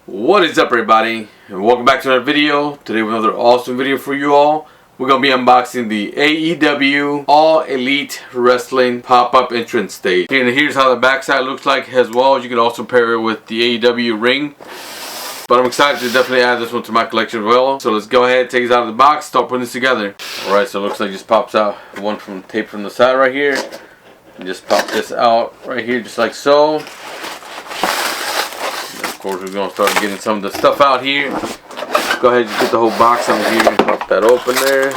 What is up, everybody, and welcome back to another video. Today with another awesome video for you all. We're going to be unboxing the AEW All Elite Wrestling pop-up entrance stage. And here's how the backside looks like as well. You can also pair it with the AEW ring. But I'm excited to definitely add this one to my collection as well. So let's go ahead, take this out of the box, start putting this together. Alright, so it looks like it just pops out one from tape from the side right here. And just pop this out right here just like so. Of course, we're going to start getting some of the stuff out here. Go ahead and get the whole box out here. Pop that open there.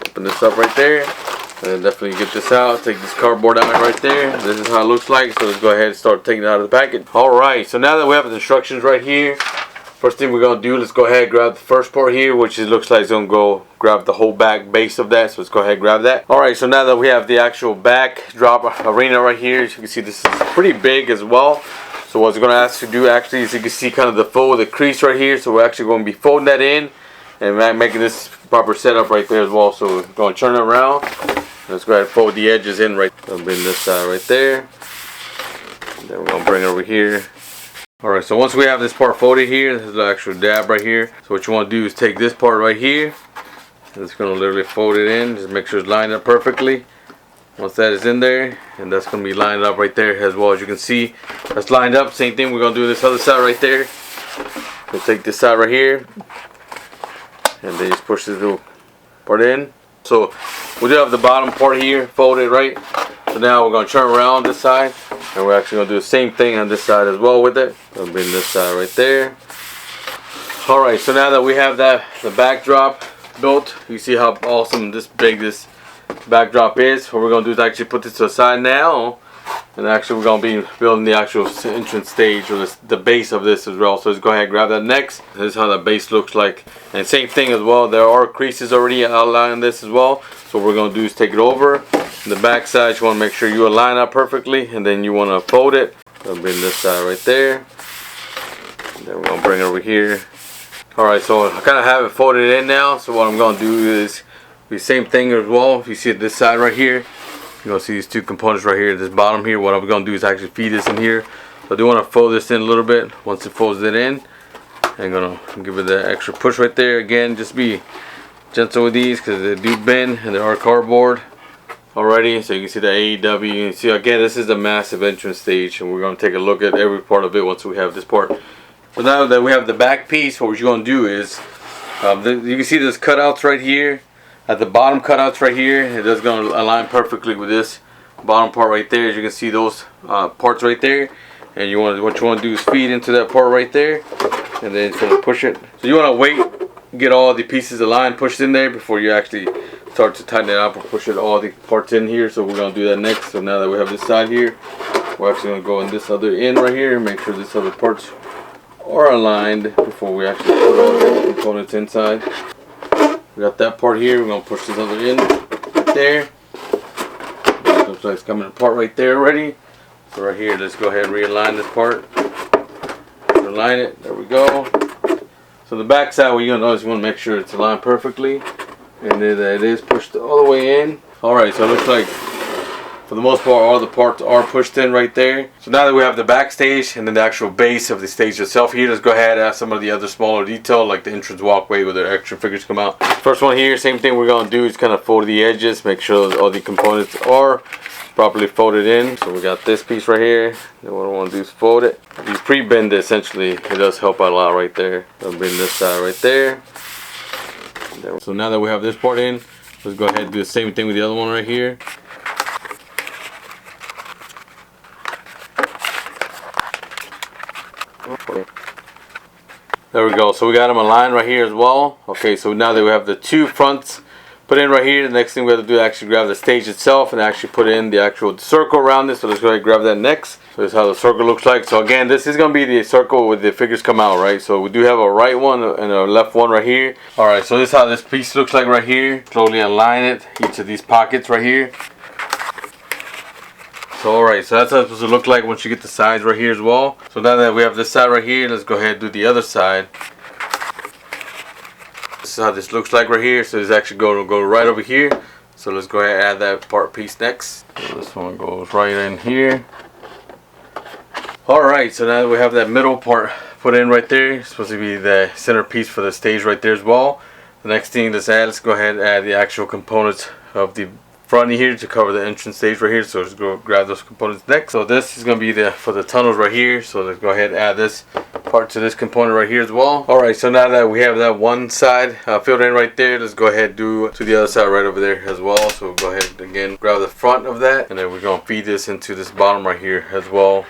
Open this up right there. And then definitely get this out. Take this cardboard out right there. This is how it looks like. So let's go ahead and start taking it out of the packet. Alright, so now that we have the instructions right here, first thing we're going to do, let's go ahead and grab the first part here, which it looks like it's going to go grab the whole back base of that. So let's go ahead and grab that. Alright, so now that we have the actual back drop arena right here, as you can see, this is pretty big as well. So what it's going to ask you to do actually is you can see kind of the fold, the crease right here. So we're actually going to be folding that in and making this proper setup right there as well. So we're going to turn it around. Let's go ahead and fold the edges in right. I'll bring this side right there. And then we're going to bring it over here. Alright, so once we have this part folded here, this is the actual dab right here. So what you want to do is take this part right here. And it's going to literally fold it in. Just make sure it's lined up perfectly. Once that is in there, and that's going to be lined up right there as well. As you can see, that's lined up. Same thing we're going to do this other side right there. We'll take this side right here, and then just push this little part in. So we do have the bottom part here folded, right? So now we're going to turn around this side, and we're actually going to do the same thing on this side as well with it. I'll bring this side right there. Alright, so now that we have the backdrop built, you see how awesome this big this backdrop is. What we're going to do is actually put this to the side now, and actually we're going to be building the actual entrance stage, or the base of this as well. So let's go ahead and grab that next. This is how the base looks like, and same thing as well, there are creases already outlined in this as well. So what we're going to do is take it over. On the back side, you want to make sure you align up perfectly, and then you want to fold it. I'll bring this side right there, and then we're going to bring it over here. Alright, so I kind of have it folded in now. So what I'm going to do is the same thing as well. If you see this side right here, you're going to see these two components right here, this bottom here. What I'm going to do is actually feed this in here. So I do want to fold this in a little bit. Once it folds it in, I'm going to give it the extra push right there. Again, just be gentle with these because they do bend and they are cardboard already. So you can see the AEW. You can see again, this is the massive entrance stage, and we're going to take a look at every part of it once we have this part. So now that we have the back piece, what we're going to do is you can see there's cutouts right here. At the bottom cutouts right here, it is going to align perfectly with this bottom part right there. As you can see those parts right there, and what you want to do is feed into that part right there, and then it's going to push it. So you want to wait, get all the pieces aligned, pushed in there before you actually start to tighten it up or push it all the parts in here. So we're going to do that next. So now that we have this side here, we're actually going to go in this other end right here, make sure this other parts are aligned before we actually put all the components inside. We got that part here. We're going to push this other in right there. Looks like it's coming apart right there already. So right here, let's go ahead and realign this part. Align it. There we go. So the back side, what you're going to notice, you want to make sure it's aligned perfectly. And then it is pushed all the way in. Alright, so it looks like for the most part all the parts are pushed in right there. So now that we have the backstage and then the actual base of the stage itself here, let's go ahead and add some of the other smaller detail like the entrance walkway where the extra figures come out. First one here, same thing we're going to do is kind of fold the edges, make sure all the components are properly folded in. So we got this piece right here, then what I want to do is fold it. If you pre-bend it, essentially it does help out a lot right there. I'll bend this side right there. So now that we have this part in, let's go ahead and do the same thing with the other one right here. There we go. So we got them aligned right here as well. Okay, so now that we have the two fronts put in right here, the next thing we have to do is actually grab the stage itself and actually put in the actual circle around this. So let's go ahead and grab that next. So this is how the circle looks like. So again, this is going to be the circle with the figures come out, right? So we do have a right one and a left one right here. Alright, so this is how this piece looks like right here. Slowly align it, each of these pockets right here. So alright, so that's how it's supposed to look like once you get the sides right here as well. So now that we have this side right here, let's go ahead and do the other side. This is how this looks like right here. So it's actually going to go right over here. So let's go ahead and add that part piece next. So this one goes right in here. Alright, so now that we have that middle part put in right there. It's supposed to be the centerpiece for the stage right there as well. The next thing, let's go ahead and add the actual components of the front here to cover the entrance stage right here. So let's go grab those components next. So this is going to be for the tunnels right here. So let's go ahead and add this part to this component right here as well. Alright, so now that we have that one side filled in right there, let's go ahead and do to the other side right over there as well. So we'll go ahead and again grab the front of that, and then we're going to feed this into this bottom right here as well.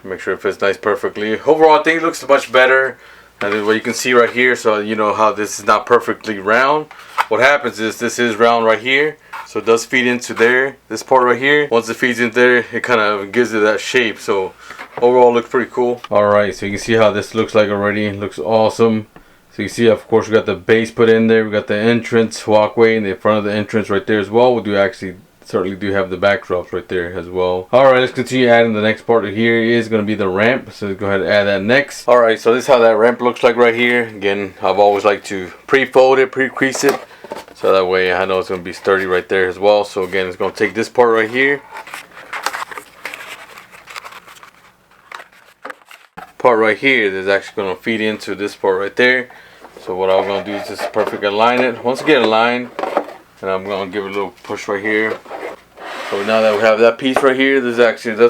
Make sure it fits nice perfectly. Overall, I think it looks much better. And then what you can see right here, so you know how this is not perfectly round. What happens is this is round right here, so it does feed into there, this part right here. Once it feeds in there, it kind of gives it that shape. So overall, it looks pretty cool. Alright, so you can see how this looks like already. It looks awesome. So you see, of course, we got the base put in there. We got the entrance walkway in the front of the entrance right there as well. We do actually certainly do have the backdrops right there as well. Alright, let's continue adding. The next part here is going to be the ramp, so let's go ahead and add that next. Alright, so this is how that ramp looks like right here. Again, I've always liked to pre-fold it, pre-crease it, so that way I know it's going to be sturdy right there as well. So again, it's going to take this part right here, that's actually going to feed into this part right there. So what I'm going to do is just perfectly align it. Once I get aligned, and I'm going to give it a little push right here. So now that we have that piece right here, there's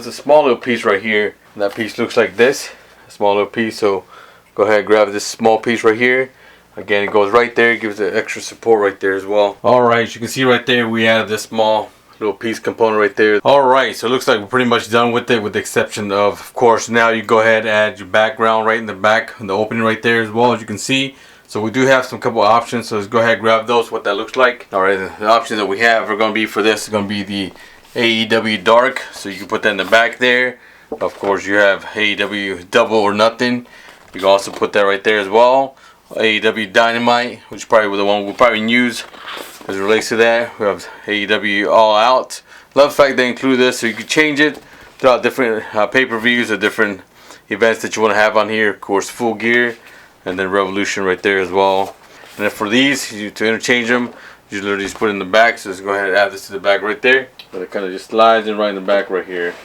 a small little piece right here. And that piece looks like this, a small little piece. So go ahead and grab this small piece right here. Again, it goes right there, gives it extra support right there as well. Alright, as you can see right there, we added this small little piece component right there. Alright, so it looks like we're pretty much done with it, with the exception of course, now you go ahead and add your background right in the back, in the opening right there as well, as you can see. So we do have some couple options, so let's go ahead and grab those, what that looks like. Alright, the options that we have are going to be for this, is going to be the AEW Dark, so you can put that in the back there. Of course, you have AEW Double or Nothing. You can also put that right there as well. AEW Dynamite, which is probably the one we'll probably use as it relates to that. We have AEW All Out. Love the fact they include this, so you can change it throughout different pay-per-views or different events that you want to have on here. Of course, Full Gear, and then Revolution right there as well. And then for these, to interchange them, you literally just put it in the back. So let's go ahead and add this to the back right there. But it kind of just slides in right in the back right here.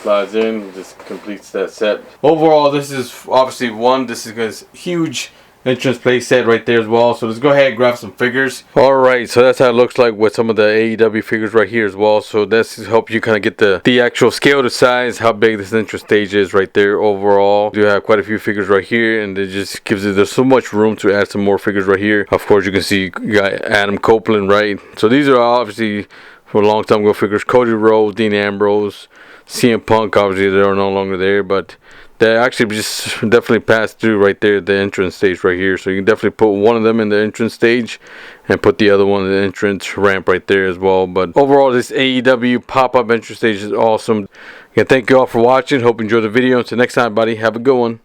Slides in, just completes that set. Overall, this is obviously this is a huge entrance play set right there as well. So let's go ahead and grab some figures. Alright, so that's how it looks like with some of the AEW figures right here as well. So that's to help you kind of get the actual scale to size, how big this entrance stage is right there. Overall, you have quite a few figures right here, and it just gives it, there's so much room to add some more figures right here. Of course, you can see you got Adam Copeland, right? So these are obviously for a long time ago figures. Cody Rhodes, Dean Ambrose, CM Punk, obviously they are no longer there, but they actually just definitely passed through right there, the entrance stage right here. So you can definitely put one of them in the entrance stage and put the other one in the entrance ramp right there as well. But overall, this AEW pop-up entrance stage is awesome. Again, thank you all for watching. Hope you enjoyed the video. Until next time, buddy, have a good one.